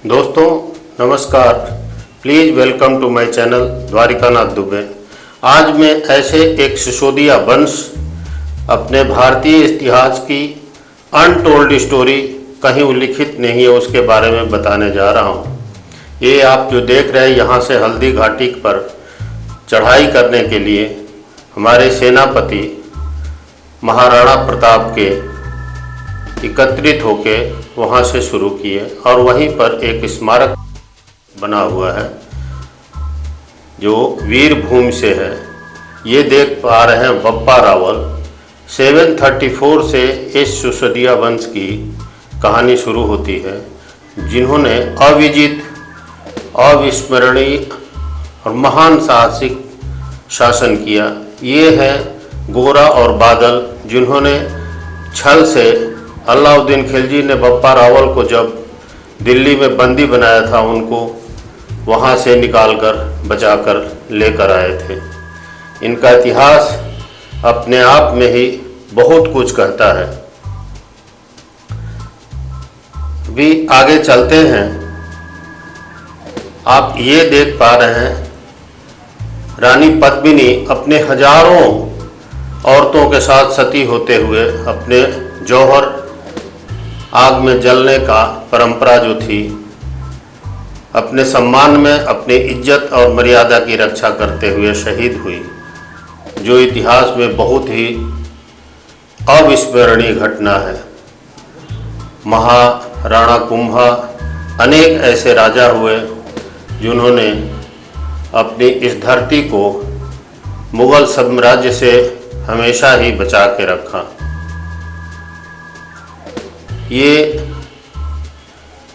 दोस्तों नमस्कार। Please welcome to my channel Dwarikanath Dubey. आज मैं ऐसे एक सिसोदिया वंश अपने भारतीय इतिहास की अनटोल्ड स्टोरी कहीं उल्लिखित नहीं है उसके बारे में बताने जा रहा हूँ। ये आप जो देख रहे हैं यहाँ से हल्दी घाटी पर चढ़ाई करने के लिए हमारे सेनापति महाराणा प्रताप के एकत्रित होके वहाँ से शुरू किए और वहीं पर एक स्मारक बना हुआ है जो वीर भूमि से है। ये देख पा रहे हैं बप्पा रावल। 734 से इस सिसोदिया वंश की कहानी शुरू होती है, जिन्होंने अविजित, अविस्मरणीय और महान साहसिक शासन किया। ये है गोरा और बादल, जिन्होंने छल से अलाउद्दीन खिलजी ने बप्पा रावल को जब दिल्ली में बंदी बनाया था, उनको वहाँ से निकालकर बचाकर लेकर आए थे। इनका इतिहास अपने आप में ही बहुत कुछ कहता है। भी आगे चलते हैं। आप ये देख पा रहे हैं रानी पद्मिनी अपने हजारों औरतों के साथ सती होते हुए अपने जौहर आग में जलने का परंपरा जो थी, अपने सम्मान में अपनी इज्जत और मर्यादा की रक्षा करते हुए शहीद हुई, जो इतिहास में बहुत ही अविस्मरणीय घटना है। महाराणा कुंभा अनेक ऐसे राजा हुए जिन्होंने अपनी इस धरती को मुगल साम्राज्य से हमेशा ही बचा के रखा। ये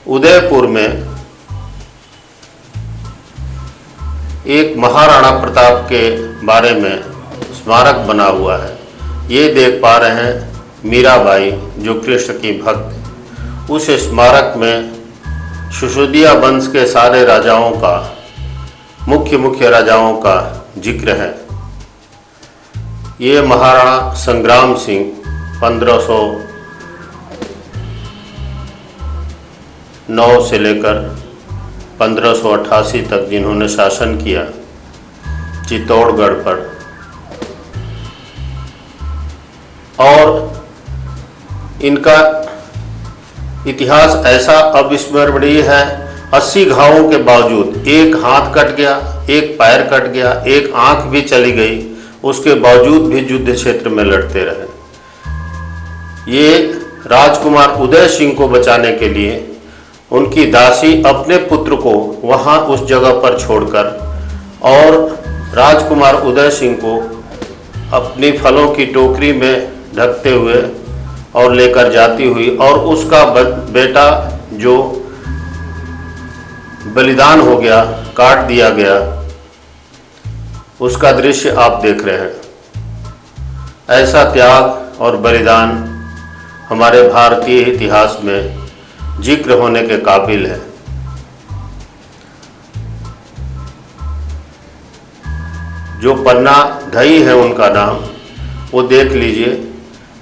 उदयपुर में एक महाराणा प्रताप के बारे में स्मारक बना हुआ है। ये देख पा रहे हैं मीराबाई जो कृष्ण की भक्त। उस स्मारक में सिसोदिया वंश के सारे राजाओं का, मुख्य राजाओं का जिक्र है। ये महाराणा संग्राम सिंह 1509 से लेकर 1588 तक जिन्होंने शासन किया चित्तौड़गढ़ पर, और इनका इतिहास ऐसा अविस्मरणीय है। 80 घावों के बावजूद, एक हाथ कट गया, एक पैर कट गया, एक आंख भी चली गई, उसके बावजूद भी युद्ध क्षेत्र में लड़ते रहे। ये राजकुमार उदय सिंह को बचाने के लिए उनकी दासी अपने पुत्र को वहाँ उस जगह पर छोड़कर और राजकुमार उदय सिंह को अपनी फलों की टोकरी में ढकते हुए और लेकर जाती हुई, और उसका बेटा जो बलिदान हो गया, काट दिया गया, उसका दृश्य आप देख रहे हैं। ऐसा त्याग और बलिदान हमारे भारतीय इतिहास में जिक्र होने के काबिल है। जो पन्ना धई है उनका नाम, वो देख लीजिए।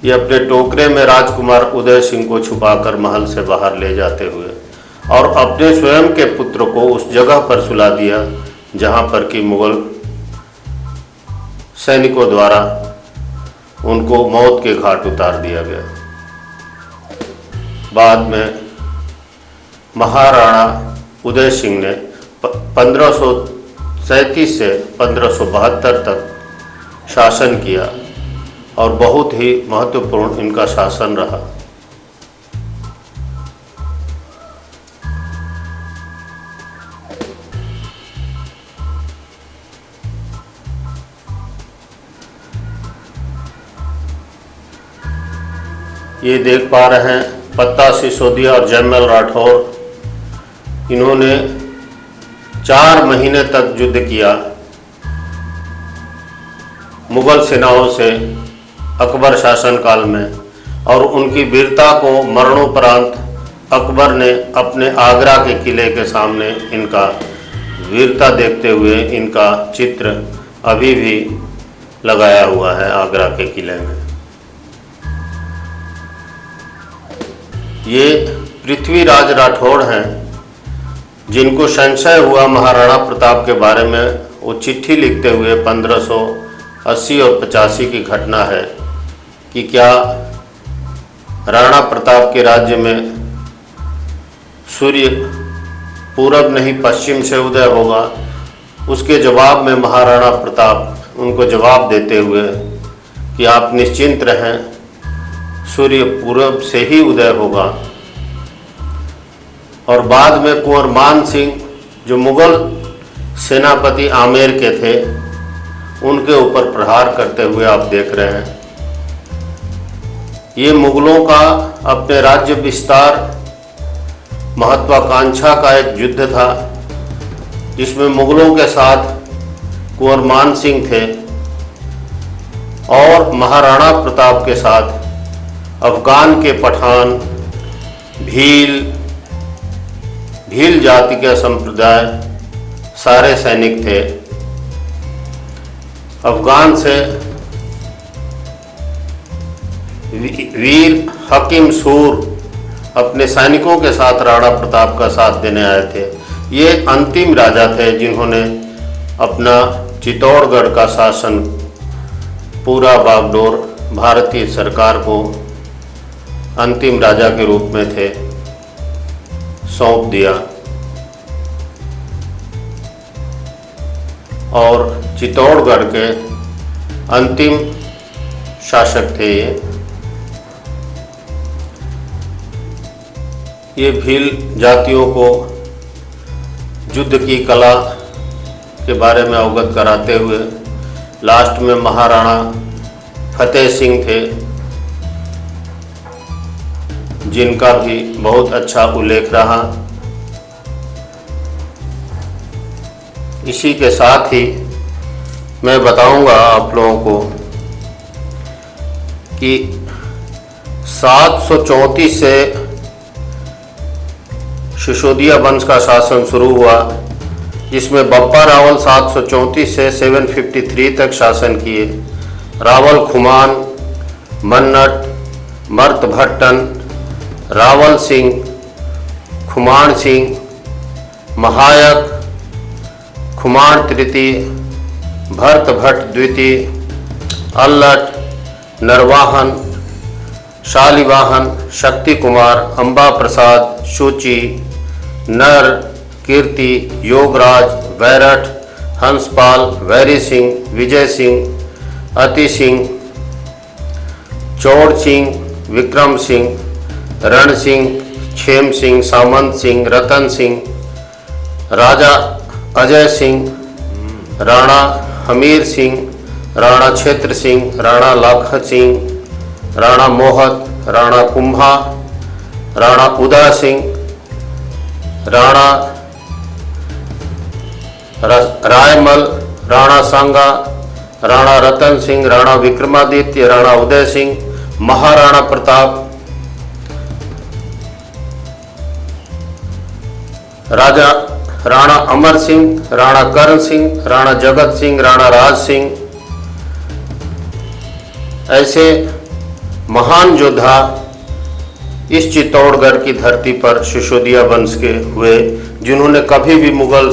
ये अपने टोकरे में राजकुमार उदय सिंह को छुपाकर महल से बाहर ले जाते हुए और अपने स्वयं के पुत्र को उस जगह पर सुला दिया जहां पर कि मुगल सैनिकों द्वारा उनको मौत के घाट उतार दिया गया। बाद में महाराणा उदय सिंह ने 1537 से 1572 तक शासन किया और बहुत ही महत्वपूर्ण इनका शासन रहा। ये देख पा रहे हैं पत्ता सिसोदिया और जयमल राठौर। इन्होंने 4 महीने तक युद्ध किया मुगल सेनाओं से अकबर शासनकाल में, और उनकी वीरता को मरणोपरांत अकबर ने अपने आगरा के किले के सामने इनका वीरता देखते हुए इनका चित्र अभी भी लगाया हुआ है आगरा के किले में। ये पृथ्वीराज राठौड़ हैं जिनको संशय हुआ महाराणा प्रताप के बारे में, वो चिट्ठी लिखते हुए 1580 और 85 की घटना है कि क्या राणा प्रताप के राज्य में सूर्य पूरब नहीं पश्चिम से उदय होगा। उसके जवाब में महाराणा प्रताप उनको जवाब देते हुए कि आप निश्चिंत रहें, सूर्य पूरब से ही उदय होगा। और बाद में कुंवर मान सिंह जो मुगल सेनापति आमेर के थे, उनके ऊपर प्रहार करते हुए आप देख रहे हैं। ये मुगलों का अपने राज्य विस्तार महत्वाकांक्षा का एक युद्ध था, जिसमें मुगलों के साथ कुंवर मान सिंह थे और महाराणा प्रताप के साथ अफगान के पठान, भील जाति के संप्रदाय सारे सैनिक थे। अफगान से वीर हकीम सूर अपने सैनिकों के साथ राणा प्रताप का साथ देने आए थे। ये अंतिम राजा थे जिन्होंने अपना चित्तौड़गढ़ का शासन पूरा बागडोर भारतीय सरकार को अंतिम राजा के रूप में थे सौंप दिया। और चित्तौड़गढ़ के अंतिम शासक थे ये भील जातियों को युद्ध की कला के बारे में अवगत कराते हुए लास्ट में महाराणा फतेह सिंह थे, जिनका भी बहुत अच्छा उल्लेख रहा। इसी के साथ ही मैं बताऊंगा आप लोगों को कि 734 से सिसोदिया वंश का शासन शुरू हुआ, जिसमें बप्पा रावल 734 से 753 तक शासन किए। रावल खुमान, मन्नट, मर्तभट्टन, रावल सिंह, खुमान सिंह, महायक, खुमान तृतीय, भरतभट्ट द्वितीय, अल्लट, नरवाहन, शालिवाहन, शक्ति कुमार, अंबा प्रसाद, शुचि, नर, कीर्ति, योगराज, वैरठ, हंसपाल, वैरी सिंह, विजय सिंह, अति सिंह, चौड़ सिंह, विक्रम सिंह, रण सिंह, क्षेम सिंह, सामंत सिंह, रतन सिंह, राजा अजय सिंह, राणा हमीर सिंह, राणा क्षेत्र सिंह, राणा लाखा सिंह, राणा मोहत, राणा कुंभा, राणा उदा सिंह, राणा रायमल, राणा सांगा, राणा रतन सिंह, राणा विक्रमादित्य, राणा उदय सिंह, महाराणा प्रताप, राजा राणा अमर सिंह, राणा करण सिंह, राणा जगत सिंह, राणा राज सिंह, ऐसे महान योद्धा इस चित्तौड़गढ़ की धरती पर सिसोदिया वंश के हुए, जिन्होंने कभी भी मुगल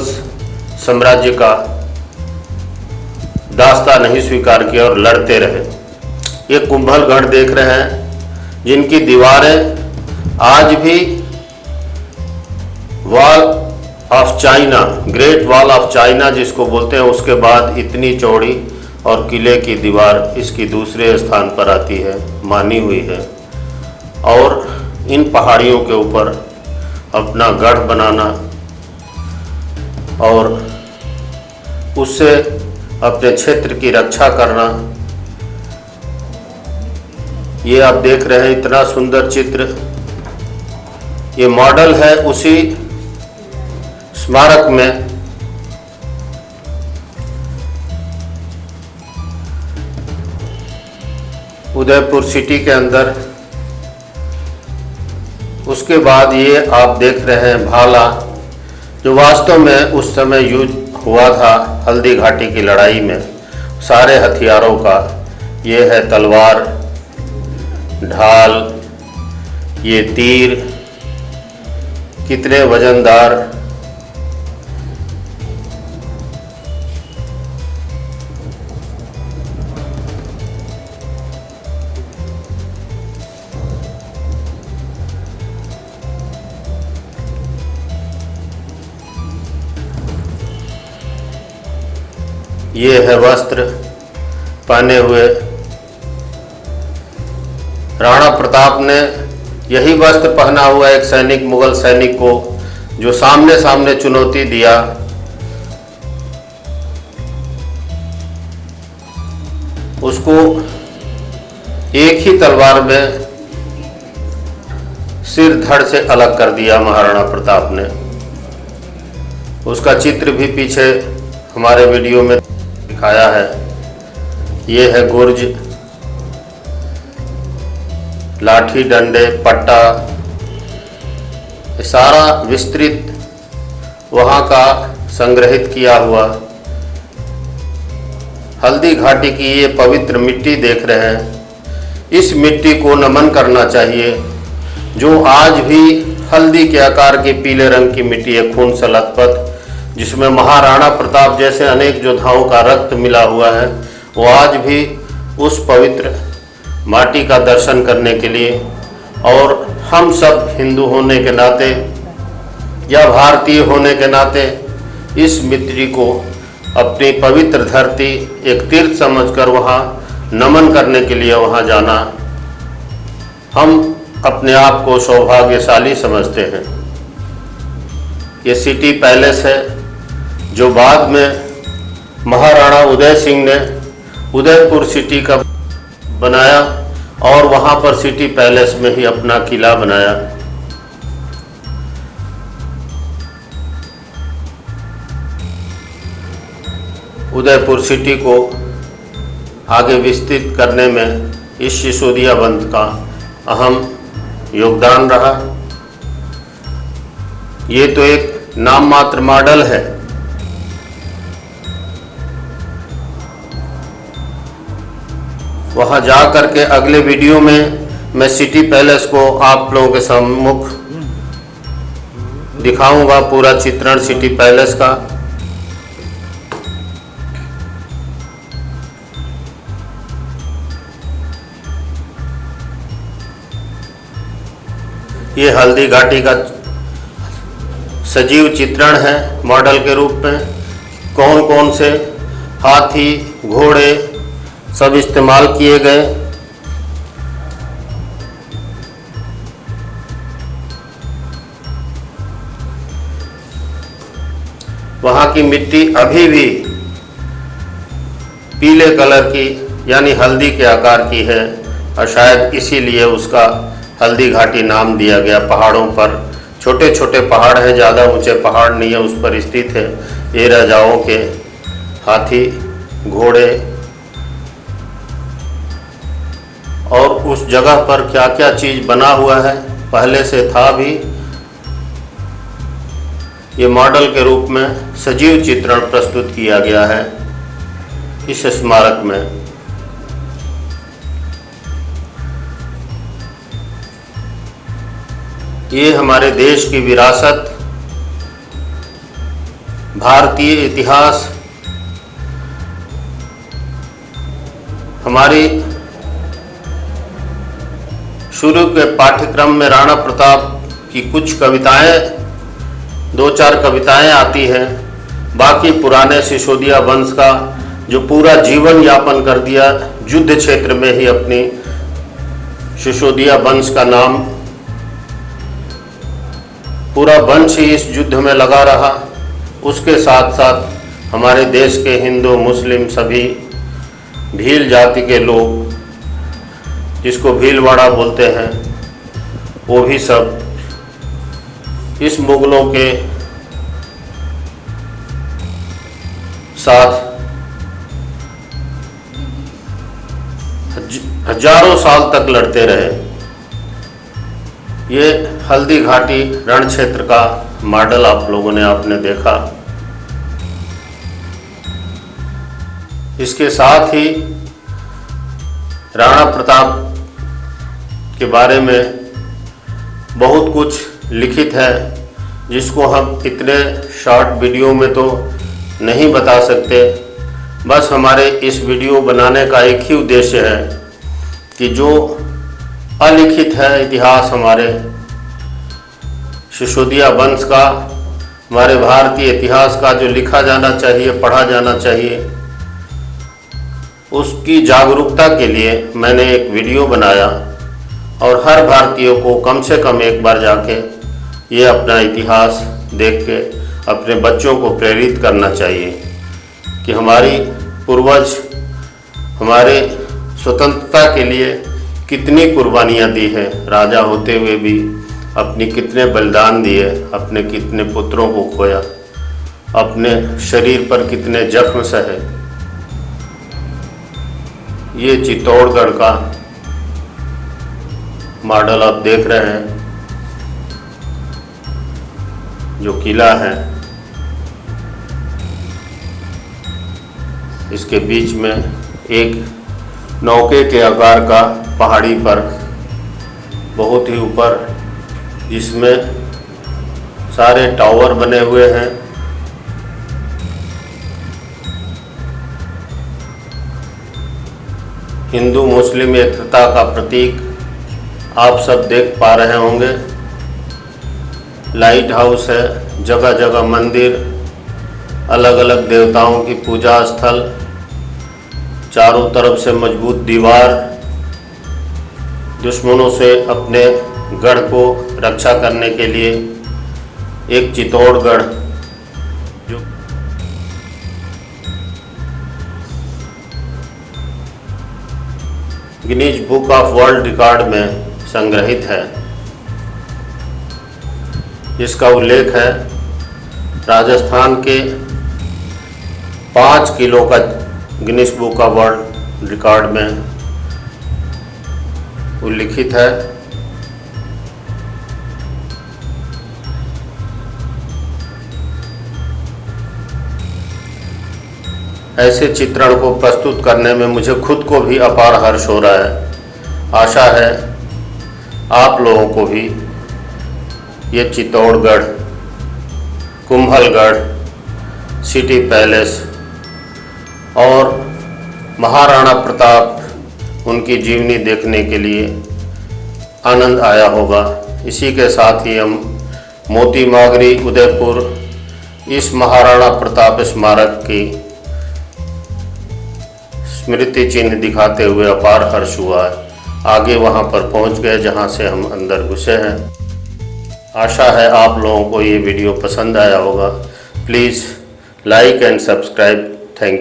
साम्राज्य का दास्ता नहीं स्वीकार किया और लड़ते रहे। ये कुंभलगढ़ देख रहे हैं, जिनकी दीवारें आज भी wall of China, great wall of China जिसको बोलते हैं, उसके बाद इतनी चौड़ी और किले की दीवार इसकी दूसरे स्थान पर आती है, मानी हुई है। और इन पहाड़ियों के ऊपर अपना गढ़ बनाना और उससे अपने क्षेत्र की रक्षा करना, ये आप देख रहे हैं इतना सुंदर चित्र। ये मॉडल है उसी स्मारक में उदयपुर सिटी के अंदर। उसके बाद ये आप देख रहे हैं भाला, जो वास्तव में उस समय यूज हुआ था हल्दी घाटी की लड़ाई में सारे हथियारों का। ये है तलवार, ढाल, ये तीर, कितने वजनदार ये है वस्त्र पहने हुए। राणा प्रताप ने यही वस्त्र पहना हुआ एक सैनिक, मुगल सैनिक को जो सामने सामने चुनौती दिया, उसको एक ही तलवार में सिर धड़ से अलग कर दिया महाराणा प्रताप ने। उसका चित्र भी पीछे हमारे वीडियो में दिखाया है। ये है गुर्ज, लाठी, डंडे, पट्टा, ये सारा विस्तृत वहाँ का संग्रहित किया हुआ। हल्दी घाटी की ये पवित्र मिट्टी देख रहे हैं। इस मिट्टी को नमन करना चाहिए, जो आज भी हल्दी के आकार की पीले रंग की मिट्टी है, खून से लथपथ, जिसमें महाराणा प्रताप जैसे अनेक योद्धाओं का रक्त मिला हुआ है। वो आज भी उस पवित्र माटी का दर्शन करने के लिए, और हम सब हिंदू होने के नाते या भारतीय होने के नाते इस मिट्टी को अपनी पवित्र धरती एक तीर्थ समझकर वहाँ नमन करने के लिए वहाँ जाना, हम अपने आप को सौभाग्यशाली समझते हैं। ये सिटी पैलेस है जो बाद में महाराणा उदय सिंह ने उदयपुर सिटी का बनाया और वहाँ पर सिटी पैलेस में ही अपना किला बनाया। उदयपुर सिटी को आगे विस्तृत करने में इस सिसोदिया बंध का अहम योगदान रहा। ये तो एक नाम मात्र मॉडल है। वहाँ जा करके अगले वीडियो में मैं सिटी पैलेस को आप लोगों के सम्मुख दिखाऊंगा, पूरा चित्रण सिटी पैलेस का। ये हल्दी घाटी का सजीव चित्रण है मॉडल के रूप में। कौन कौन से हाथी, घोड़े सब इस्तेमाल किए गए। वहाँ की मिट्टी अभी भी पीले कलर की यानी हल्दी के आकार की है, और शायद इसीलिए उसका हल्दी घाटी नाम दिया गया। पहाड़ों पर छोटे छोटे पहाड़ हैं, ज़्यादा ऊंचे पहाड़ नहीं है, उस पर स्थित है। ये राजाओं के हाथी, घोड़े, और उस जगह पर क्या क्या चीज़ बना हुआ है पहले से था भी, ये मॉडल के रूप में सजीव चित्रण प्रस्तुत किया गया है इस स्मारक में। ये हमारे देश की विरासत, भारतीय इतिहास, हमारी शुरू के पाठ्यक्रम में राणा प्रताप की कुछ कविताएं, 2-4 कविताएं आती हैं। बाकी पुराने सिसोदिया वंश का जो पूरा जीवन यापन कर दिया, युद्ध क्षेत्र में ही अपनी सिसोदिया वंश का नाम, पूरा वंश ही इस युद्ध में लगा रहा। उसके साथ साथ हमारे देश के हिंदू, मुस्लिम सभी भील जाति के लोग, जिसको भीलवाड़ा बोलते हैं, वो भी सब इस मुगलों के साथ हजारों साल तक लड़ते रहे। ये हल्दी घाटी रण क्षेत्र का मॉडल आप लोगों ने आपने देखा। इसके साथ ही राणा प्रताप के बारे में बहुत कुछ लिखित है, जिसको हम इतने शॉर्ट वीडियो में तो नहीं बता सकते। बस हमारे इस वीडियो बनाने का एक ही उद्देश्य है कि जो अलिखित है इतिहास हमारे सिसोदिया वंश का, हमारे भारतीय इतिहास का, जो लिखा जाना चाहिए, पढ़ा जाना चाहिए, उसकी जागरूकता के लिए मैंने एक वीडियो बनाया और हर भारतीय को कम से कम एक बार जाके ये अपना इतिहास देख के अपने बच्चों को प्रेरित करना चाहिए कि हमारी पूर्वज हमारे स्वतंत्रता के लिए कितनी कुर्बानियाँ दी है, राजा होते हुए भी अपनी कितने बलिदान दिए, अपने कितने पुत्रों को खोया, अपने शरीर पर कितने जख्म सहे। ये चित्तौड़गढ़ का मॉडल आप देख रहे हैं, जो किला है, इसके बीच में एक नौके के आकार का पहाड़ी पर बहुत ही ऊपर, जिसमें सारे टावर बने हुए हैं। हिंदू मुस्लिम एकता का प्रतीक आप सब देख पा रहे होंगे। लाइट हाउस है, जगह जगह मंदिर, अलग अलग देवताओं की पूजा स्थल, चारों तरफ से मजबूत दीवार, दुश्मनों से अपने गढ़ को रक्षा करने के लिए एक चित्तौड़गढ़ जो Guinness book of world record में संग्रहित है, जिसका उल्लेख है राजस्थान के 5 किलो का Guinness book of world record में उल्लिखित है। ऐसे चित्रण को प्रस्तुत करने में मुझे खुद को भी अपार हर्ष हो रहा है। आशा है आप लोगों को भी ये चित्तौड़गढ़, कुंभलगढ़, सिटी पैलेस और महाराणा प्रताप उनकी जीवनी देखने के लिए आनंद आया होगा। इसी के साथ ही हम मोती मागरी उदयपुर इस महाराणा प्रताप स्मारक की स्मृति चिन्ह दिखाते हुए अपार हर्ष हुआ है। आगे वहां पर पहुंच गए जहां से हम अंदर घुसे हैं। आशा है आप लोगों को ये वीडियो पसंद आया होगा। Please like and subscribe. Thank you.